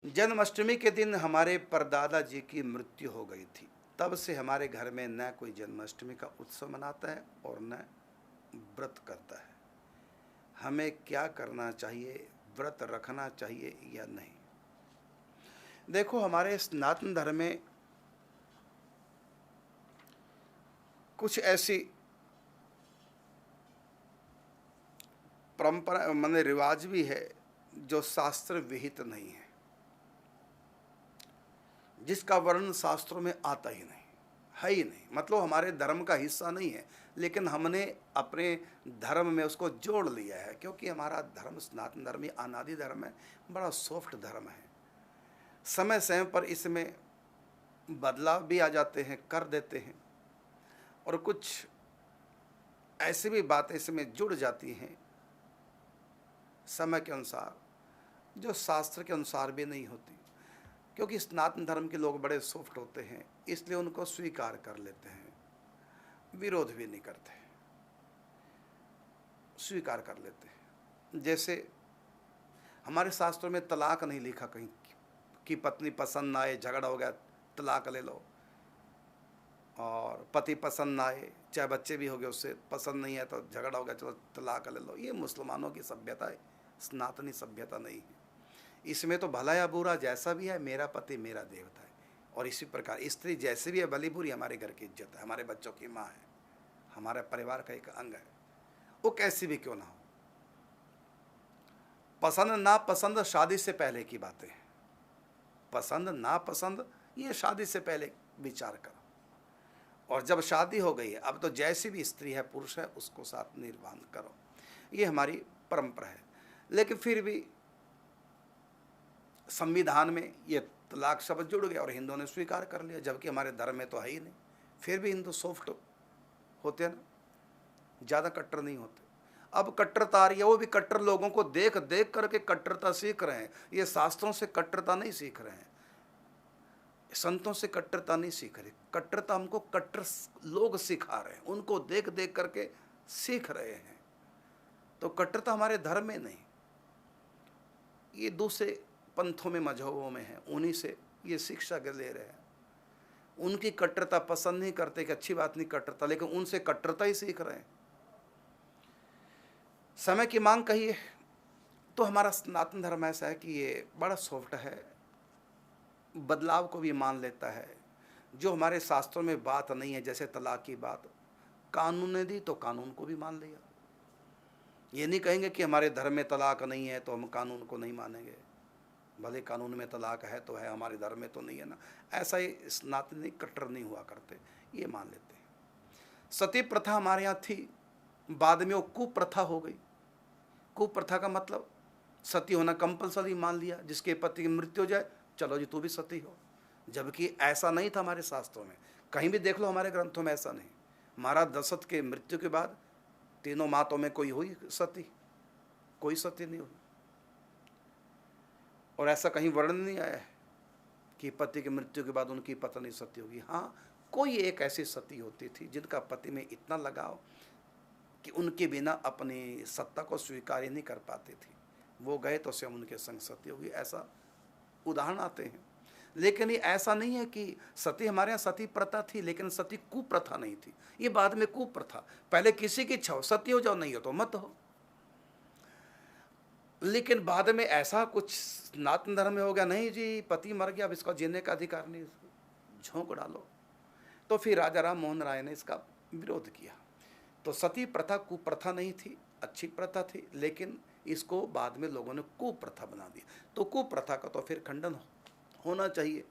जन्माष्टमी के दिन हमारे परदादा जी की मृत्यु हो गई थी। तब से हमारे घर में न कोई जन्माष्टमी का उत्सव मनाता है और न व्रत करता है। हमें क्या करना चाहिए? व्रत रखना चाहिए या नहीं? देखो, हमारे सनातन धर्म में कुछ ऐसी परंपरा माने रिवाज भी है जो शास्त्र विहित नहीं है, जिसका वर्णन शास्त्रों में आता ही नहीं, है ही नहीं, मतलब हमारे धर्म का हिस्सा नहीं है, लेकिन हमने अपने धर्म में उसको जोड़ लिया है, क्योंकि हमारा धर्म सनातन धर्म ही अनादि धर्म है, बड़ा सॉफ्ट धर्म है। समय समय पर इसमें बदलाव भी आ जाते हैं, कर देते हैं, और कुछ ऐसी भी बातें इसमें जुड़ जाती हैं समय के अनुसार, जो शास्त्र के अनुसार भी नहीं होती, क्योंकि सनातन धर्म के लोग बड़े सॉफ्ट होते हैं, इसलिए उनको स्वीकार कर लेते हैं, विरोध भी नहीं करते, स्वीकार कर लेते हैं। जैसे हमारे शास्त्रों में तलाक नहीं लिखा कहीं कि पत्नी पसंद ना आए, झगड़ा हो गया, तलाक ले लो, और पति पसंद ना आए, चाहे बच्चे भी हो गए, उससे पसंद नहीं है तो झगड़ा हो गया, चलो तलाक ले लो। ये मुसलमानों की सभ्यता है, सनातनी सभ्यता नहीं है। इसमें तो भला या बुरा जैसा भी है, मेरा पति मेरा देवता है, और इसी प्रकार स्त्री जैसी भी है, भली बुरी हमारे घर की इज्जत है, हमारे बच्चों की माँ है, हमारे परिवार का एक अंग है, वो कैसी भी क्यों ना हो। पसंद ना पसंद शादी से पहले की बातें हैं, पसंद ना पसंद ये शादी से पहले विचार करो, और जब शादी हो गई है, अब तो जैसी भी स्त्री है पुरुष है उसको साथ निर्वाह करो, ये हमारी परंपरा है। लेकिन फिर भी संविधान में ये तलाक शब्द जुड़ गया और हिंदुओं ने स्वीकार कर लिया, जबकि हमारे धर्म में तो है ही नहीं। फिर भी हिंदू सॉफ्ट होते हैं ना, ज़्यादा कट्टर नहीं होते। अब कट्टरता आ रही है, वो भी कट्टर लोगों को देख देख करके कट्टरता सीख रहे हैं। ये शास्त्रों से कट्टरता नहीं सीख रहे हैं, संतों से कट्टरता नहीं सीख रहे, कट्टरता हमको कट्टर लोग सिखा रहे हैं, उनको देख देख करके सीख रहे हैं। तो कट्टरता हमारे धर्म में नहीं, ये दूसरे पंथों में मजहबों में है, उन्हीं से ये शिक्षा ले रहे हैं। उनकी कट्टरता पसंद नहीं करते कि अच्छी बात नहीं कट्टरता, लेकिन उनसे कट्टरता ही सीख रहे हैं। समय की मांग कहिए तो हमारा सनातन धर्म ऐसा है कि ये बड़ा सॉफ्ट है, बदलाव को भी मान लेता है। जो हमारे शास्त्रों में बात नहीं है, जैसे तलाक की बात कानून ने दी तो कानून को भी मान लिया। ये नहीं कहेंगे कि हमारे धर्म में तलाक नहीं है तो हम कानून को नहीं मानेंगे, भले कानून में तलाक है तो है, हमारे धर्म में तो नहीं है ना। ऐसा ही सनातनी कट्टर नहीं हुआ करते, ये मान लेते हैं। सती प्रथा हमारे यहाँ थी, बाद में वो कुप्रथा हो गई। कुप्रथा का मतलब सती होना कंपलसरी मान लिया, जिसके पति की मृत्यु हो जाए चलो जी तू भी सती हो, जबकि ऐसा नहीं था हमारे शास्त्रों में। कहीं भी देख लो हमारे ग्रंथों में ऐसा नहीं। महाराज दशरथ के मृत्यु के बाद तीनों मातों में कोई हुई सती? कोई सती नहीं हुई, और ऐसा कहीं वर्णन नहीं आया है कि पति की मृत्यु के बाद उनकी पत्नी सती होगी। हाँ, कोई एक ऐसी सती होती थी जिनका पति में इतना लगाव कि उनके बिना अपनी सत्ता को स्वीकार ही नहीं कर पाती थी, वो गए तो स्वयं उनके संग सती होगी, ऐसा उदाहरण आते हैं। लेकिन ये ऐसा नहीं है कि सती, हमारे यहाँ सती प्रथा थी लेकिन सती कुप्रथा नहीं थी, ये बाद में कुप्रथा। पहले किसी की इच्छा हो सती हो जाओ, नहीं हो तो मत हो। लेकिन बाद में ऐसा कुछ सनातन धर्म में हो गया, नहीं जी पति मर गया अब इसका जीने का अधिकार नहीं, झोंक डालो। तो फिर राजा राम मोहन राय ने इसका विरोध किया। तो सती प्रथा कुप्रथा नहीं थी, अच्छी प्रथा थी, लेकिन इसको बाद में लोगों ने कुप्रथा बना दिया। तो कुप्रथा का तो फिर खंडन होना चाहिए,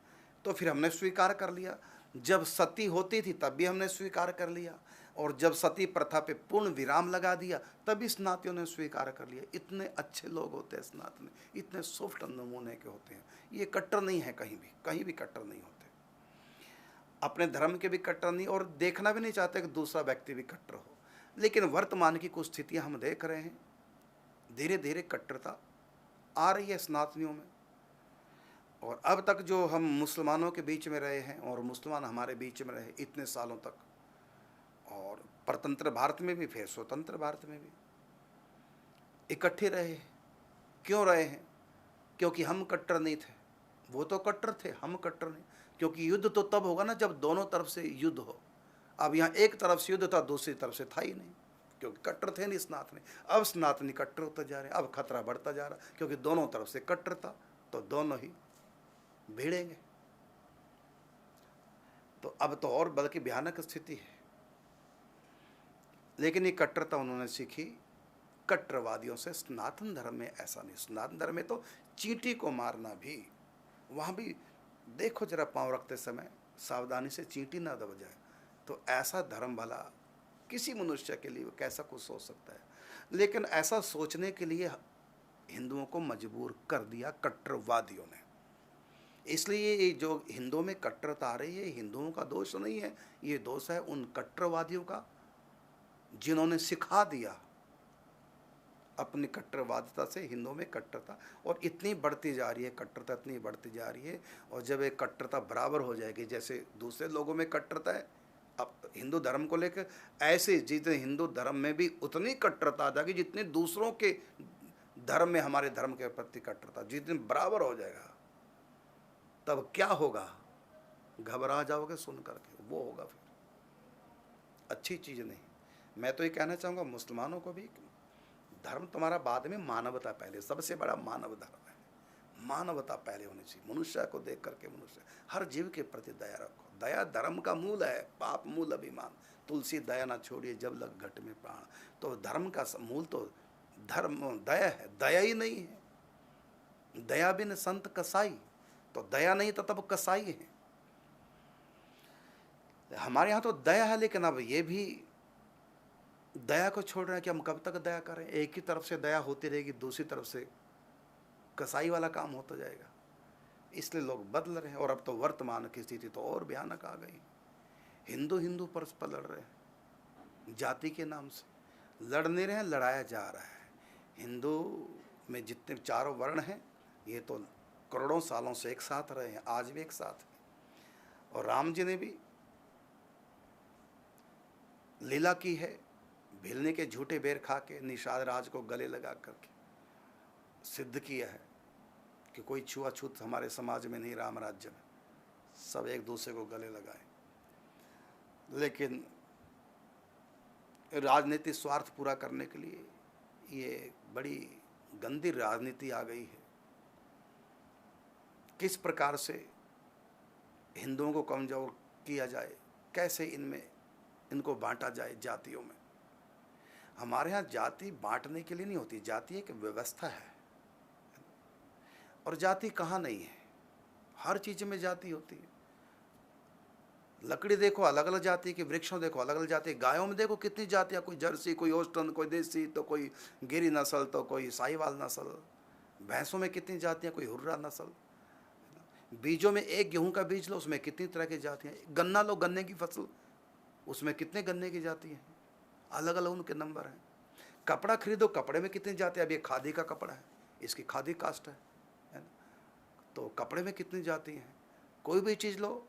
तो फिर हमने स्वीकार कर लिया। जब सती होती थी तब भी हमने स्वीकार कर लिया, और जब सती प्रथा पे पूर्ण विराम लगा दिया तभी स्नातियों ने स्वीकार कर लिया। इतने अच्छे लोग होते हैं स्नातन, इतने सॉफ्ट नमूने के होते हैं, ये कट्टर नहीं है, कहीं भी कट्टर नहीं होते, अपने धर्म के भी कट्टर नहीं, और देखना भी नहीं चाहते कि दूसरा व्यक्ति भी कट्टर हो। लेकिन वर्तमान की कुछ स्थितियां हम देख रहे हैं, धीरे धीरे कट्टरता आ रही है सनातनियों में। और अब तक जो हम मुसलमानों के बीच में रहे हैं और मुसलमान हमारे बीच में रहे इतने सालों तक, और परतंत्र भारत में भी फिर स्वतंत्र भारत में भी इकट्ठे रहे। क्यों रहे हैं? क्योंकि हम कट्टर नहीं थे, वो तो कट्टर थे, हम कट्टर नहीं, क्योंकि युद्ध तो तब होगा ना जब दोनों तरफ से युद्ध हो। अब यहाँ एक तरफ से युद्ध था, दूसरी तरफ से था ही नहीं, क्योंकि कट्टर थे नहीं सनातनी। अब सनातनी कट्टर होते जा रहे हैं, अब खतरा बढ़ता जा रहा, क्योंकि दोनों तरफ से कट्टर था, तो दोनों ही भिड़ेंगे। तो अब तो और बल्कि भयानक स्थिति है। लेकिन ये कट्टरता उन्होंने सीखी कट्टरवादियों से। सनातन धर्म में ऐसा नहीं, सनातन धर्म में तो चींटी को मारना भी, वहाँ भी देखो जरा पाँव रखते समय सावधानी से चींटी ना दब जाए। तो ऐसा धर्म भला किसी मनुष्य के लिए कैसा कुछ सोच सकता है। लेकिन ऐसा सोचने के लिए हिंदुओं को मजबूर कर दिया कट्टरवादियों ने। इसलिए ये जो हिंदुओं में कट्टरता आ रही है, हिंदुओं का दोष नहीं है, ये दोष है उन कट्टरवादियों का जिन्होंने सिखा दिया अपनी कट्टरवादिता से हिंदुओं में कट्टरता। और इतनी बढ़ती जा रही है कट्टरता, इतनी बढ़ती जा रही है। और जब एक कट्टरता बराबर हो जाएगी जैसे दूसरे लोगों में कट्टरता है, अब हिंदू धर्म को लेकर ऐसे जितने हिंदू धर्म में भी उतनी कट्टरता आ जाएगी जितने दूसरों के धर्म में हमारे धर्म के प्रति कट्टरता, जितने बराबर हो जाएगा तब क्या होगा, घबरा जाओगे सुन करके, वो होगा फिर अच्छी चीज़ नहीं। मैं तो ये कहना चाहूँगा मुसलमानों को भी, धर्म तुम्हारा बाद में, मानवता पहले। सबसे बड़ा मानव धर्म है, मानवता पहले होनी चाहिए। मनुष्य को देख करके, मनुष्य हर जीव के प्रति दया रखो। दया धर्म का मूल है, पाप मूल अभिमान। तुलसी दया ना छोड़िए जब लग घट में प्राण। तो धर्म का मूल तो धर्म दया है, दया ही नहीं है। दया बिन संत कसाई, तो दया नहीं तो तब कसाई है। हमारे यहाँ तो दया है, लेकिन अब ये भी दया को छोड़ रहे हैं कि हम कब तक दया करें। एक ही तरफ से दया होती रहेगी, दूसरी तरफ से कसाई वाला काम होता जाएगा। इसलिए लोग बदल रहे हैं। और अब तो वर्तमान की स्थिति तो और भयानक आ गई। हिंदू हिंदू परस्पर लड़ रहे हैं, जाति के नाम से लड़ नहीं रहे हैं, लड़ाया जा रहा है। हिंदू में जितने चारों वर्ण हैं ये तो करोड़ों सालों से एक साथ रहे हैं, आज भी एक साथ हैं। और राम जी ने भी लीला की है, भिलने के झूठे बेर खा के निषाद राज को गले लगा करके सिद्ध किया है कि कोई छुआछूत हमारे समाज में नहीं, राम राज्य में सब एक दूसरे को गले लगाए। लेकिन राजनीति स्वार्थ पूरा करने के लिए ये बड़ी गंदी राजनीति आ गई है। किस प्रकार से हिंदुओं को कमजोर किया जाए, कैसे इनको बांटा जाए जातियों में। हमारे यहाँ जाति बांटने के लिए नहीं होती, जाति एक व्यवस्था है। और जाति कहाँ नहीं है, हर चीज़ में जाति होती है। लकड़ी देखो अलग अलग जाति की, वृक्षों देखो अलग अलग जाति, गायों में देखो कितनी जातियाँ, कोई जर्सी, कोई ओस्टन, कोई देसी, तो कोई गिरी नस्ल, तो कोई साहिवाल नस्ल। भैंसों में कितनी जातियाँ, कोई हुर्रा नस्ल। बीजों में एक गेहूं का बीज लो, उसमें कितनी तरह की जातियाँ। गन्ना लो, गन्ने की फसल, उसमें कितने गन्ने की जाति हैं, अलग अलग उनके नंबर हैं। कपड़ा खरीदो, कपड़े में कितनी जाति है। अब ये खादी का कपड़ा है, इसकी खादी कास्ट है ना। तो कपड़े में कितनी जाति हैं। कोई भी चीज़ लो,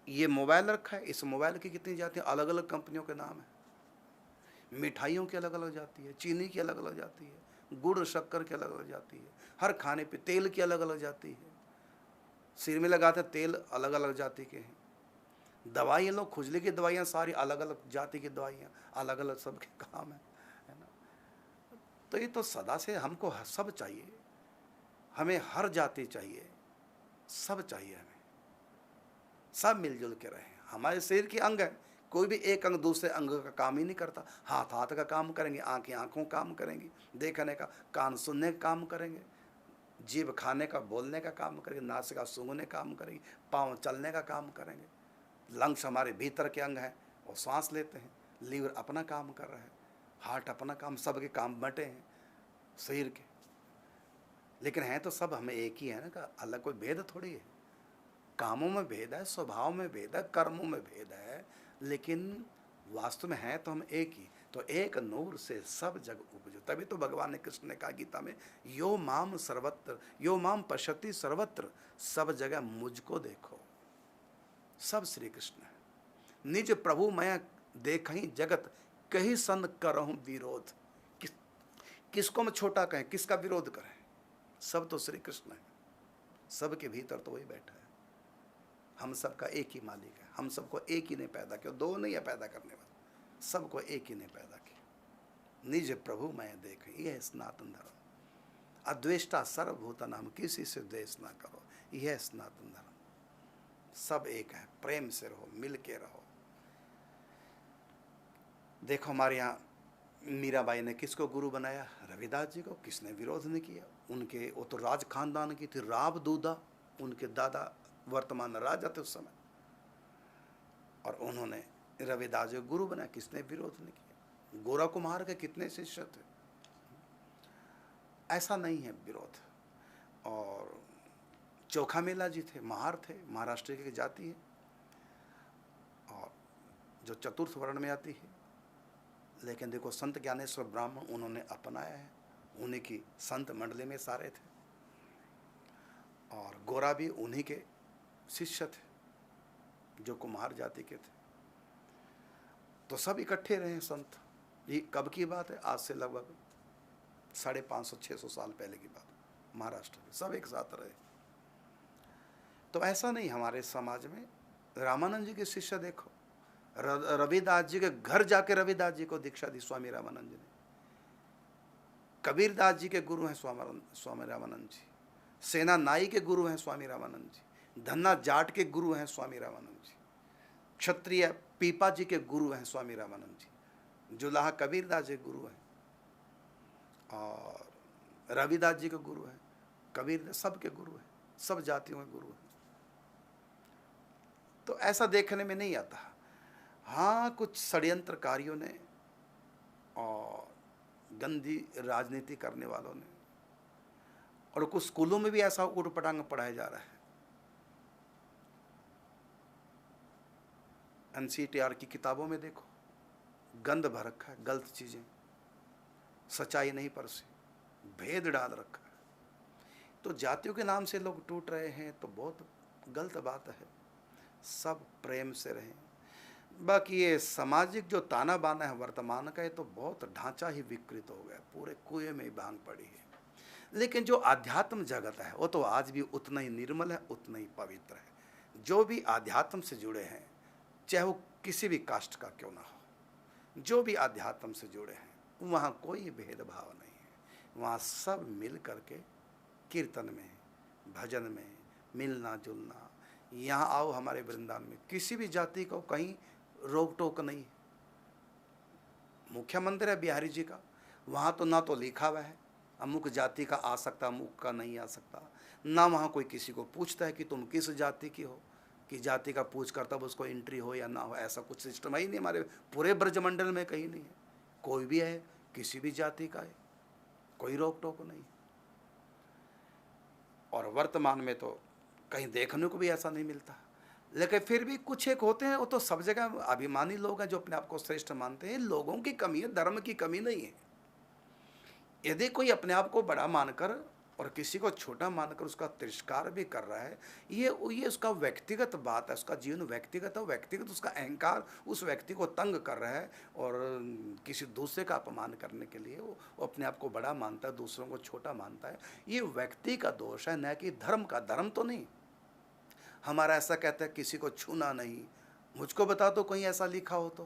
ये मोबाइल रखा है, इस मोबाइल की कितनी जाति हैं, अलग अलग कंपनियों के नाम है। मिठाइयों की अलग अलग जाति है, चीनी की अलग अलग जाति है, गुड़ शक्कर की अलग अलग जाति है, हर खाने पे तेल की अलग अलग जाति है, सिर में लगाते तेल अलग अलग जाति के हैं। दवाइयाँ लो, खुजली की दवाइयाँ सारी अलग अलग जाति की दवाइयाँ, अलग अलग सबके काम है ना। तो ये तो सदा से हमको सब चाहिए, हमें हर जाति चाहिए, सब चाहिए हमें, सब मिलजुल के रहें। हमारे शरीर के अंग है, कोई भी एक अंग दूसरे अंग का काम ही नहीं करता। हाथ हाथ का काम करेंगे, आँखें आँखों का काम करेंगी, देखने का, कान सुनने का काम करेंगे, जीभ खाने का बोलने का काम करेंगे, नासिका सूंघने का काम करेंगे, पाँव चलने का काम करेंगे, लंग्स हमारे भीतर के अंग हैं वो सांस लेते हैं, लीवर अपना काम कर रहा है, हार्ट अपना काम, सबके काम बंटे हैं शरीर के। लेकिन हैं तो सब हमें एक ही है ना, का अलग कोई भेद थोड़ी है। कामों में भेद है, स्वभाव में भेद है, कर्मों में भेद है, लेकिन वास्तव में है तो हम एक ही। तो एक नूर से सब जग उपजो। तभी तो भगवान ने कृष्ण ने कहा गीता में, यो माम सर्वत्र, यो माम पश्यति सर्वत्र, सब जगह मुझको देखो। सब श्री कृष्ण है। निज प्रभु मैं देखहि जगत, कहीं सन करहूं विरोध। किसको हम छोटा कहें, किसका विरोध करें, सब तो श्री कृष्ण है। सबके भीतर तो वही बैठा है। हम सबका एक ही मालिक है, हम सबको एक ही ने पैदा किया, दो नहीं है पैदा करने वाला, सबको एक ही ने पैदा किया। निज प्रभु मैं देख, यह है सनातन धर्म। अद्वेष्टा सर्वभूता नाम, किसी से द्वेष ना करो, यह है सनातन धर्म। सब एक है, प्रेम से रहो, मिल के रहो। देखो हमारे यहाँ मीराबाई ने किसको गुरु बनाया? रविदास जी को। किसने विरोध नहीं किया? उनके, वो तो राज खानदान की थी, राव दूधा उनके दादा वर्तमान राजा थे उस समय, और उन्होंने रविदास जी को गुरु बनाया। किसने विरोध नहीं किया? गोरा कुमार के कितने शिष्य थे, ऐसा नहीं है विरोध। और चोखा मेला जी थे, महार थे, महाराष्ट्र की जाति है, और जो चतुर्थ वर्ण में आती है। लेकिन देखो संत ज्ञानेश्वर ब्राह्मण उन्होंने अपनाया है, उन्हीं की संत मंडली में सारे थे, और गोरा भी उन्हीं के शिष्य थे जो कुम्हार जाति के थे। तो सब इकट्ठे रहे संत। ये कब की बात है? आज से लगभग 550-600 साल पहले की बात। महाराष्ट्र में सब एक साथ रहे। तो ऐसा नहीं, हमारे समाज में रामानंद जी के शिष्य देखो, रविदास जी के घर जाके रविदास जी को दीक्षा दी स्वामी रामानंद जी ने। कबीरदास जी के गुरु हैं स्वामी रामानंद जी। सेना नाई के गुरु हैं स्वामी रामानंद जी। धन्ना जाट के गुरु हैं स्वामी रामानंद जी। क्षत्रिय पीपा जी के गुरु हैं स्वामी रामानंद जी। जुलाहा कबीरदास जी के गुरु हैं, और रविदास जी के गुरु हैं, कबीर सबके गुरु हैं, सब जातियों के गुरु हैं। तो ऐसा देखने में नहीं आता। हाँ, कुछ षड्यंत्रकारियों ने और गंदी राजनीति करने वालों ने, और कुछ स्कूलों में भी ऐसा उटपटांग पढ़ाया जा रहा है। NCTR की किताबों में देखो, गंद भर रखा है, गलत चीजें, सच्चाई नहीं परसी, भेद डाल रखा है। तो जातियों के नाम से लोग टूट रहे हैं, तो बहुत गलत बात है। सब प्रेम से रहें। बाकी ये सामाजिक जो ताना बाना है वर्तमान का, ये तो बहुत ढांचा ही विकृत हो गया, पूरे कुएं में ही भांग पड़ी है। लेकिन जो आध्यात्म जगत है वो तो आज भी उतना ही निर्मल है, उतना ही पवित्र है। जो भी आध्यात्म से जुड़े हैं, चाहे वो किसी भी कास्ट का क्यों ना हो, जो भी आध्यात्म से जुड़े हैं, वहाँ कोई भेदभाव नहीं है। वहाँ सब मिल करके कीर्तन में, भजन में मिलना जुलना। यहाँ आओ हमारे वृंदावन में, किसी भी जाति को कहीं रोक टोक नहीं। मुख्य मंदिर है बिहारी जी का, वहाँ तो ना तो लिखा हुआ है अमुक जाति का आ सकता, अमुक का नहीं आ सकता। ना वहाँ कोई किसी को पूछता है कि तुम किस जाति की हो, कि जाति का पूछ कर तब उसको एंट्री हो या ना हो। ऐसा कुछ सिस्टम ही नहीं हमारे पूरे ब्रजमंडल में, कहीं नहीं है। कोई भी है, किसी भी जाति का है, कोई रोक टोक नहीं। और वर्तमान में तो कहीं देखने को भी ऐसा नहीं मिलता। लेकिन फिर भी कुछ एक होते हैं, वो तो सब जगह अभिमानी लोग हैं जो अपने आप को श्रेष्ठ मानते हैं। लोगों की कमी है, धर्म की कमी नहीं है। यदि कोई अपने आप को बड़ा मानकर और किसी को छोटा मानकर उसका तिरस्कार भी कर रहा है, ये उसका व्यक्तिगत बात है, उसका जीवन व्यक्तिगत है, व्यक्तिगत उसका अहंकार उस व्यक्ति को तंग कर रहा है, और किसी दूसरे का अपमान करने के लिए वो अपने आप को बड़ा मानता है, दूसरों को छोटा मानता है। ये व्यक्ति का दोष है, न कि धर्म का। धर्म तो नहीं। हमारा ऐसा कहता है किसी को छूना नहीं। मुझको बता दो कहीं ऐसा लिखा हो तो,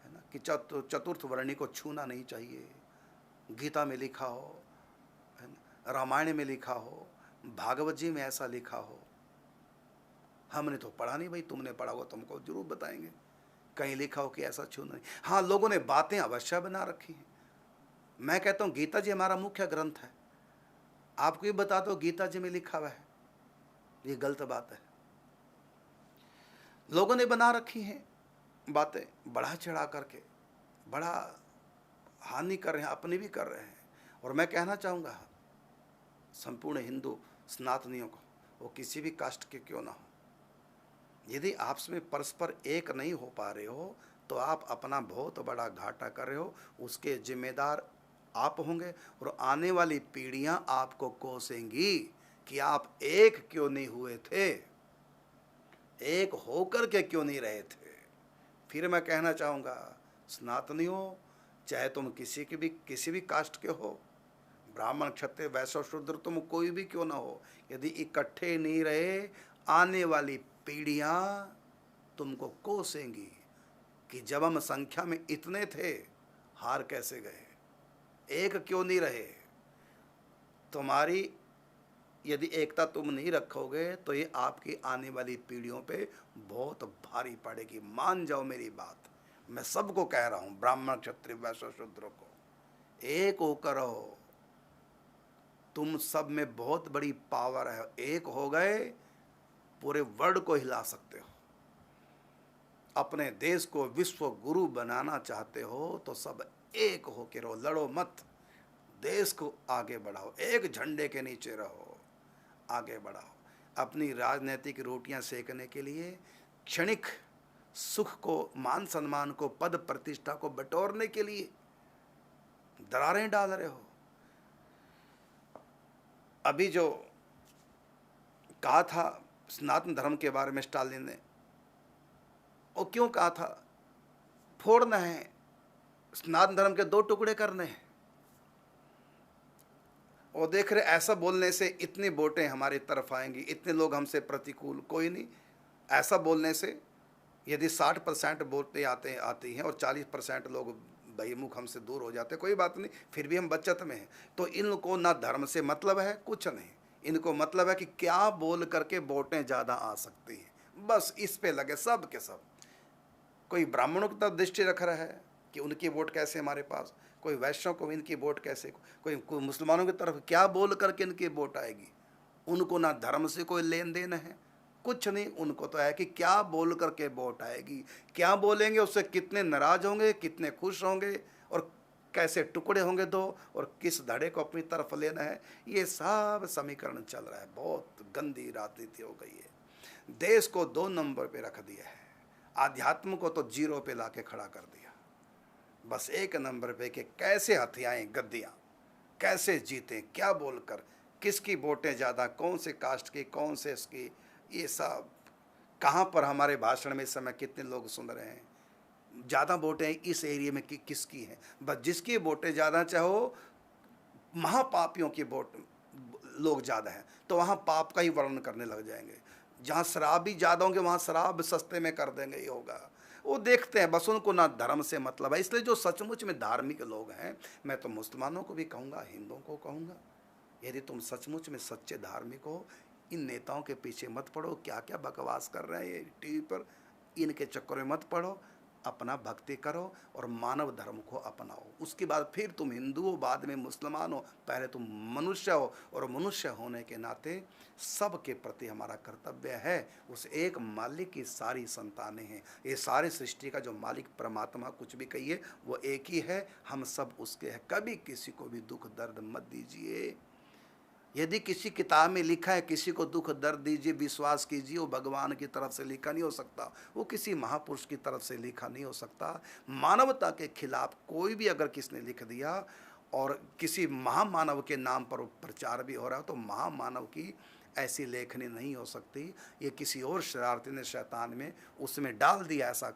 है ना, कि चतुर्थ वर्णी को छूना नहीं चाहिए। गीता में लिखा हो, है ना, रामायण में लिखा हो, भागवत जी में ऐसा लिखा हो। हमने तो पढ़ा नहीं भाई, तुमने पढ़ा हो तुमको जरूर बताएंगे कहीं लिखा हो कि ऐसा छूना नहीं। हाँ, लोगों ने बातें अवश्य बना रखी हैं। मैं कहता हूँ गीता जी हमारा मुख्य ग्रंथ है, आपको ये बता दो गीता जी में लिखा हुआ है, ये गलत बात है। लोगों ने बना रखी हैं बातें, बढ़ा चढ़ा करके बड़ा हानि कर रहे हैं, अपने भी कर रहे हैं। और मैं कहना चाहूँगा संपूर्ण हिंदू सनातनियों को, वो किसी भी कास्ट के क्यों ना हो, यदि आपस में परस्पर एक नहीं हो पा रहे हो तो आप अपना बहुत बड़ा घाटा कर रहे हो। उसके जिम्मेदार आप होंगे, और आने वाली पीढ़ियां आपको कोसेंगी कि आप एक क्यों नहीं हुए थे, एक होकर के क्यों नहीं रहे थे। फिर मैं कहना चाहूँगा सनातनियों, चाहे तुम किसी भी कास्ट के हो, ब्राह्मण क्षत्रिय वैश्य शूद्र तुम कोई भी क्यों ना हो, यदि इकट्ठे नहीं रहे, आने वाली पीढ़ियां तुमको कोसेंगी कि जब हम संख्या में इतने थे हार कैसे गए, एक क्यों नहीं रहे। तुम्हारी यदि एकता तुम नहीं रखोगे तो ये आपकी आने वाली पीढ़ियों पे बहुत भारी पड़ेगी। मान जाओ मेरी बात, मैं सबको कह रहा हूं, ब्राह्मण क्षत्रिय वैश्य शूद्र को, एक होकर रहो। तुम सब में बहुत बड़ी पावर है, एक हो गए पूरे वर्ल्ड को हिला सकते हो। अपने देश को विश्व गुरु बनाना चाहते हो तो सब एक होके रहो, लड़ो मत, देश को आगे बढ़ाओ, एक झंडे के नीचे रहो, आगे बढ़ाओ। अपनी राजनीतिक रोटियां सेकने के लिए, क्षणिक सुख को, मान सम्मान को, पद प्रतिष्ठा को बटोरने के लिए दरारें डाल रहे हो। अभी जो कहा था सनातन धर्म के बारे में स्टालिन ने, वो क्यों कहा था, फोड़ना है, सनातन धर्म के दो टुकड़े करने हैं। और देख रहे ऐसा बोलने से इतनी वोटें हमारी तरफ आएंगी, इतने लोग हमसे प्रतिकूल, कोई नहीं। ऐसा बोलने से यदि 60% वोटें आती हैं और 40% लोग बहिमुख हमसे दूर हो जाते, कोई बात नहीं, फिर भी हम बचत में हैं। तो इनको ना धर्म से मतलब है, कुछ नहीं, इनको मतलब है कि क्या बोल करके वोटें ज़्यादा आ सकती हैं, बस इस पे लगे सब के सब। कोई ब्राह्मणों की तरफ दृष्टि रख रहा है कि उनकी वोट कैसे हमारे पास, कोई वैश्यों को इनकी वोट कैसे, कोई मुसलमानों की तरफ क्या बोल करके इनकी वोट आएगी। उनको ना धर्म से कोई लेन देन है, कुछ नहीं, उनको तो है कि क्या बोल करके वोट आएगी, क्या बोलेंगे उससे कितने नाराज होंगे, कितने खुश होंगे, और कैसे टुकड़े होंगे दो, और किस धड़े को अपनी तरफ लेना है। ये सब समीकरण चल रहा है, बहुत गंदी राजनीति हो गई है। देश को 2 नंबर पे रख दिया है, आध्यात्म को तो 0 पे ला के खड़ा कर दिया, बस 1 नंबर पे कि कैसे हथियाएं गद्दियाँ, कैसे जीतें, क्या बोलकर, किसकी वोटें ज़्यादा, कौन से कास्ट की, कौन से इसकी, ये सब कहाँ पर हमारे भाषण में इस समय कितने लोग सुन रहे हैं, ज़्यादा वोटें इस एरिया में किसकी हैं। बस जिसकी वोटें ज़्यादा, चाहो महापापियों की वोट लोग ज़्यादा हैं तो वहाँ पाप का ही वर्णन करने लग जाएंगे, जहाँ शराबी ज़्यादा होंगे वहाँ शराब सस्ते में कर देंगे, ये होगा। वो देखते हैं, बस उनको ना धर्म से मतलब है। इसलिए जो सचमुच में धार्मिक लोग हैं, मैं तो मुसलमानों को भी कहूँगा, हिंदुओं को कहूँगा, यदि तुम सचमुच में सच्चे धार्मिक हो, इन नेताओं के पीछे मत पड़ो, क्या क्या बकवास कर रहे हैं ये टीवी पर, इनके चक्कर में मत पड़ो, अपना भक्ति करो और मानव धर्म को अपनाओ। उसके बाद फिर तुम हिंदू हो, बाद में मुसलमान हो, पहले तुम मनुष्य हो, और मनुष्य होने के नाते सबके प्रति हमारा कर्तव्य है। उस एक मालिक की सारी संतानें हैं, ये सारे सृष्टि का जो मालिक परमात्मा कुछ भी कहिए वो एक ही है, हम सब उसके हैं। कभी किसी को भी दुख दर्द मत दीजिए। यदि किसी किताब में लिखा है किसी को दुख दर्द दीजिए, विश्वास कीजिए वो भगवान की तरफ से लिखा नहीं हो सकता, वो किसी महापुरुष की तरफ से लिखा नहीं हो सकता। मानवता के खिलाफ कोई भी अगर किसने लिख दिया और किसी महामानव के नाम पर प्रचार भी हो रहा है तो महामानव की ऐसी लेखनी नहीं हो सकती। ये किसी और शरारती ने शैतान में उसमें डाल दिया ऐसा,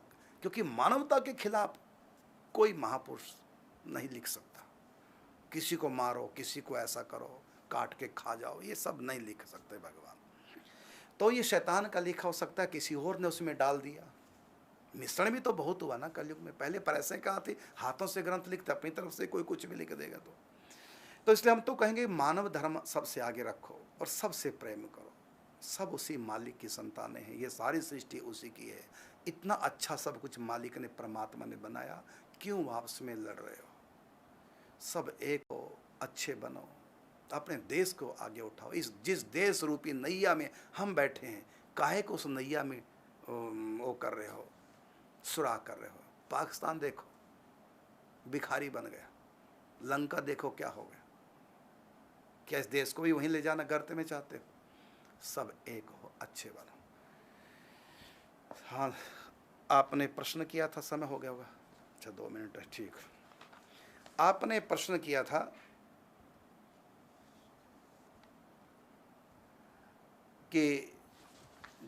क्योंकि मानवता के खिलाफ कोई महापुरुष नहीं लिख सकता। किसी को मारो, किसी को ऐसा करो, काट के खा जाओ, ये सब नहीं लिख सकते भगवान। तो ये शैतान का लिखा हो सकता है, किसी और ने उसमें डाल दिया। मिश्रण भी तो बहुत हुआ ना कलयुग में, पहले पर ऐसे कहा थे हाथों से ग्रंथ लिखते, अपनी तरफ से कोई कुछ भी लिख देगा। तो इसलिए हम तो कहेंगे मानव धर्म सबसे आगे रखो और सबसे प्रेम करो। सब उसी मालिक की संतानें हैं, ये सारी सृष्टि उसी की है। इतना अच्छा सब कुछ मालिक ने, परमात्मा ने बनाया, क्यों आपस में लड़ रहे हो। सब एक हो, अच्छे बनो, अपने देश को आगे उठाओ। इस जिस देश रूपी नैया में हम बैठे हैं, काहे को उस नैया में वो कर रहे हो, सुराग कर रहे हो। पाकिस्तान देखो भिखारी बन गया, लंका देखो क्या हो गया। क्या इस देश को भी वहीं ले जाना गर्त में चाहते हो। सब एक हो, अच्छे बनो। हाँ, आपने प्रश्न किया था, समय हो गया होगा, अच्छा 2 मिनट है, ठीक। आपने प्रश्न किया था कि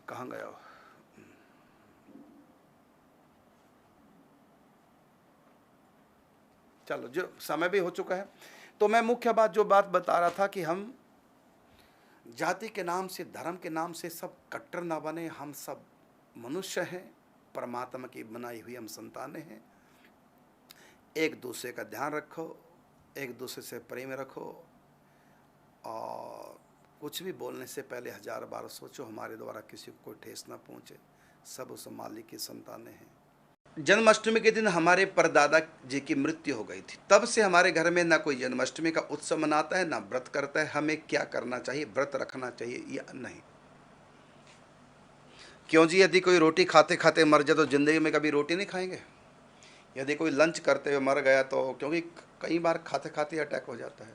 कहाँ गया हो, चलो जो समय भी हो चुका है तो मैं मुख्य बात जो बात बता रहा था कि हम जाति के नाम से, धर्म के नाम से सब कट्टर ना बने। हम सब मनुष्य हैं, परमात्मा की बनाई हुई हम संतानें हैं। एक दूसरे का ध्यान रखो, एक दूसरे से प्रेम रखो, और कुछ भी बोलने से पहले 1000 बार सोचो हमारे द्वारा किसी को कोई ठेस ना पहुँचे। सब उस मालिक की संतानें हैं। जन्माष्टमी के दिन हमारे परदादा जी की मृत्यु हो गई थी। तब से हमारे घर में ना कोई जन्माष्टमी का उत्सव मनाता है, ना व्रत करता है। हमें क्या करना चाहिए? व्रत रखना चाहिए या नहीं? क्यों जी? यदि कोई रोटी खाते खाते मर जाए तो ज़िंदगी में कभी रोटी नहीं खाएंगे? यदि कोई लंच करते हुए मर गया तो, क्योंकि कई बार खाते खाते अटैक हो जाता है,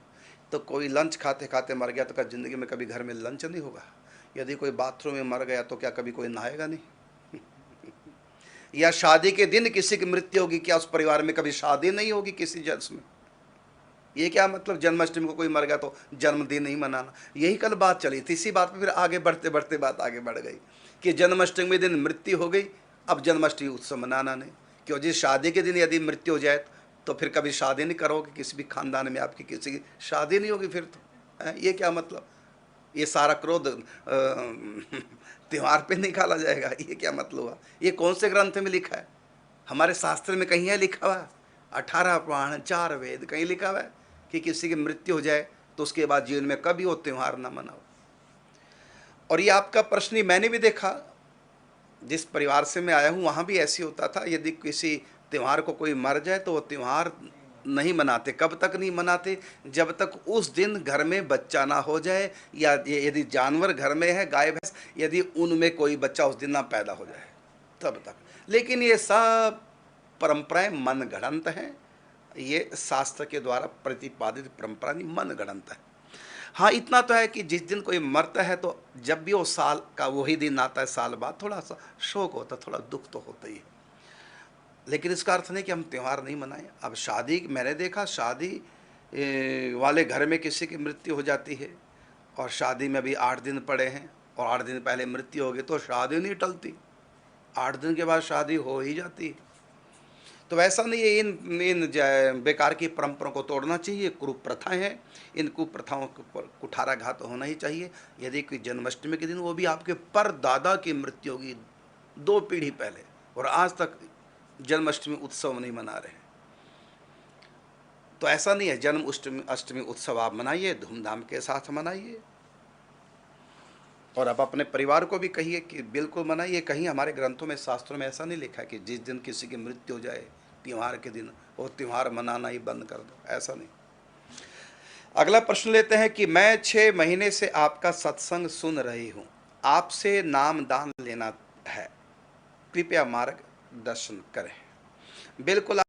तो कोई लंच खाते खाते मर गया तो क्या ज़िंदगी में कभी घर में लंच नहीं होगा? यदि कोई बाथरूम में मर गया तो क्या कभी कोई नहाएगा नहीं? या शादी के दिन किसी की मृत्यु होगी, क्या उस परिवार में कभी शादी नहीं होगी किसी जन्म में? ये क्या मतलब जन्माष्टमी को कोई मर गया तो जन्मदिन नहीं मनाना? यही कल बात चली थी। इसी बात पे फिर आगे बढ़ते बढ़ते बात आगे बढ़ गई कि जन्माष्टमी दिन मृत्यु हो गई, अब जन्माष्टमी उत्सव मनाना नहीं। क्यों जी? शादी के दिन यदि मृत्यु हो जाए तो फिर कभी शादी नहीं करोगे? किसी भी खानदान में आपकी किसी की शादी नहीं होगी फिर तो ये क्या मतलब? ये सारा क्रोध त्योहार पे निकाला जाएगा, ये क्या मतलब हुआ? ये कौन से ग्रंथ में लिखा है? हमारे शास्त्र में कहीं है लिखा हुआ? 18 पुराण 4 वेद कहीं लिखा हुआ है कि किसी की मृत्यु हो जाए तो उसके बाद जीवन में कभी वो त्यौहार ना मनाओ? और ये आपका प्रश्न ही मैंने भी देखा, जिस परिवार से मैं आया हूँ वहाँ भी ऐसे होता था। यदि किसी त्यौहार को कोई मर जाए तो वो त्यौहार नहीं मनाते। कब तक नहीं मनाते? जब तक उस दिन घर में बच्चा ना हो जाए, या यदि जानवर घर में है, गाय भैंस, यदि उनमें कोई बच्चा उस दिन ना पैदा हो जाए, तब तक। लेकिन ये सब परंपराएं मन गढ़ंत हैं। ये शास्त्र के द्वारा प्रतिपादित परंपरा नहीं, मन गढ़ंत है। हाँ, इतना तो है कि जिस दिन कोई मरता है तो जब भी वो साल का वही दिन आता है, साल बाद थोड़ा सा शोक होता है, थोड़ा दुख तो होता ही है। लेकिन इसका अर्थ नहीं कि हम त्यौहार नहीं मनाएं। अब शादी, मैंने देखा शादी वाले घर में किसी की मृत्यु हो जाती है और शादी में भी 8 दिन पड़े हैं और 8 दिन पहले मृत्यु हो गई तो शादी नहीं टलती, 8 दिन के बाद शादी हो ही जाती है। तो ऐसा नहीं है। इन बेकार की परंपराओं को तोड़ना चाहिए। कुप्रथाएं हैं, इन कुप्रथाओं के ऊपर कुठाराघात होना ही चाहिए। यदि कोई जन्माष्टमी के दिन वो भी आपके परदादा की मृत्यु होगी 2 पीढ़ी पहले, और आज तक जन्माष्टमी उत्सव नहीं मना रहे हैं, तो ऐसा नहीं है। जन्म अष्टमी उत्सव आप मनाइए, धूमधाम के साथ मनाइए, और आप अपने परिवार को भी कहिए कि बिल्कुल मनाइए। कहीं हमारे ग्रंथों में, शास्त्रों में ऐसा नहीं लिखा है कि जिस दिन किसी की मृत्यु हो जाए त्यौहार के दिन वो त्यौहार मनाना ही बंद कर दो, ऐसा नहीं। अगला प्रश्न लेते हैं कि मैं 6 महीने से आपका सत्संग सुन रही हूँ, आपसे नाम दान लेना है, कृपया मार्गदर्शन करें। बिल्कुल,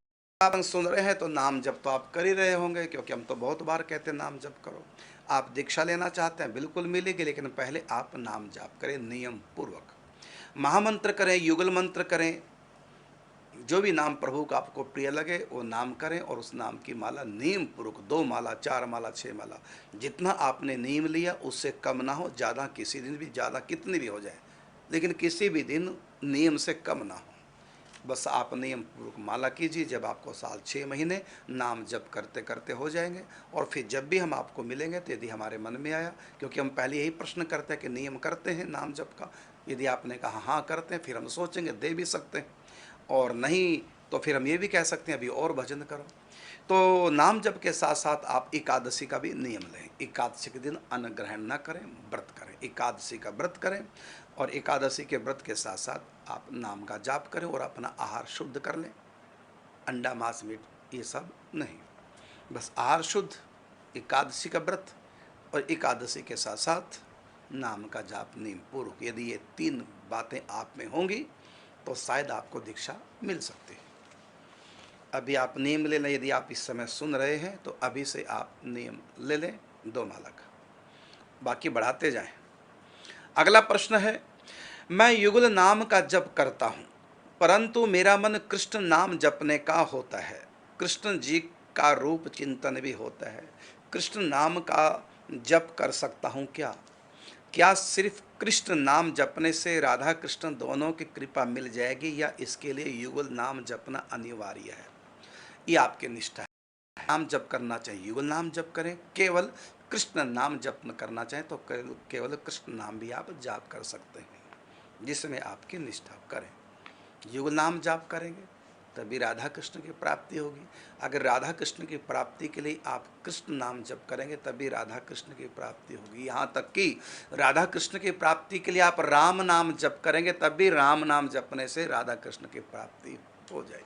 आप सुन रहे हैं तो नाम जप तो आप कर ही रहे होंगे, क्योंकि हम तो बहुत बार कहते हैं नाम जप करो। आप दीक्षा लेना चाहते हैं, बिल्कुल मिलेगी, लेकिन पहले आप नाम जाप करें नियम पूर्वक। महामंत्र करें, युगल मंत्र करें, जो भी नाम प्रभु का आपको प्रिय लगे वो नाम करें, और उस नाम की माला नियम पूर्वक 2 माला 4 माला 6 माला, जितना आपने नियम लिया उससे कम ना हो, ज़्यादा किसी दिन भी, ज़्यादा कितनी भी हो जाए, लेकिन किसी भी दिन नियम से कम ना हो। बस आप नियम पूर्वक माला कीजिए। जब आपको साल 6 महीने नाम जप करते करते हो जाएंगे, और फिर जब भी हम आपको मिलेंगे तो यदि हमारे मन में आया, क्योंकि हम पहले यही प्रश्न करते हैं कि नियम करते हैं नाम जप का, यदि आपने कहा हाँ करते हैं, फिर हम सोचेंगे दे भी सकते हैं, और नहीं तो फिर हम ये भी कह सकते हैं अभी और भजन करो। तो नाम जप के साथ साथ आप एकादशी का भी नियम लें। एकादशी के दिन अन्न ग्रहण न करें, व्रत करें, एकादशी का व्रत करें, और एकादशी के व्रत के साथ साथ आप नाम का जाप करें और अपना आहार शुद्ध कर लें। अंडा मांस मीट ये सब नहीं, बस आहार शुद्ध, एकादशी का व्रत और एकादशी के साथ साथ नाम का जाप नियम पूर्वक। यदि ये 3 बातें आप में होंगी तो शायद आपको दीक्षा मिल सकती है। अभी आप नियम ले लें। यदि आप इस समय सुन रहे हैं तो अभी से आप नियम ले लें 2 माला का, बाकी बढ़ाते जाएं। अगला प्रश्न है, मैं युगल नाम का जप करता हूँ, परंतु मेरा मन कृष्ण नाम जपने का होता है। कृष्ण जी का रूप चिंतन भी होता है। कृष्ण नाम का जप कर सकता हूँ क्या? क्या सिर्फ कृष्ण नाम जपने से राधा कृष्ण दोनों की कृपा मिल जाएगी, या इसके लिए युगल नाम जपना अनिवार्य है? ये आपकी निष्ठा है। नाम जप करना चाहिए, युगल नाम जप करें। केवल कृष्ण नाम जप न करना चाहें तो केवल कृष्ण नाम भी आप जाप कर सकते हैं, जिसमें आपकी निष्ठा करें। युगल नाम जाप करेंगे तभी राधा कृष्ण की प्राप्ति होगी। अगर राधा कृष्ण की प्राप्ति के लिए आप कृष्ण नाम जप करेंगे तभी राधा कृष्ण की प्राप्ति होगी। यहाँ तक कि राधा कृष्ण की प्राप्ति के लिए आप राम नाम जप करेंगे तब भी राम नाम जपने से राधा कृष्ण की प्राप्ति हो जाएगी।